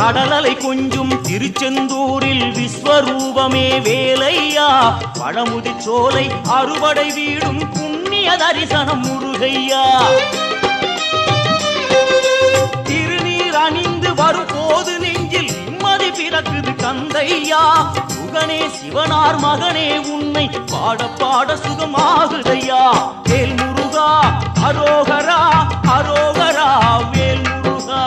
கடலலை கொஞ்சும் திருச்செந்தூரில் விஸ்வரூபமே வேலையா பழமுதி சோலை அறுபடை வீடும் புண்ணிய தரிசனம் முருகையா திருநீர் அணிந்து வரும் போது நெஞ்சில் நிம்மதி பிறக்குது கந்தையா சுகனே சிவனார் மகனே உன்னை பாட பாட சுகமாகுதையா வேல் முருகா அரோகரா அரோகரா வேல் முருகா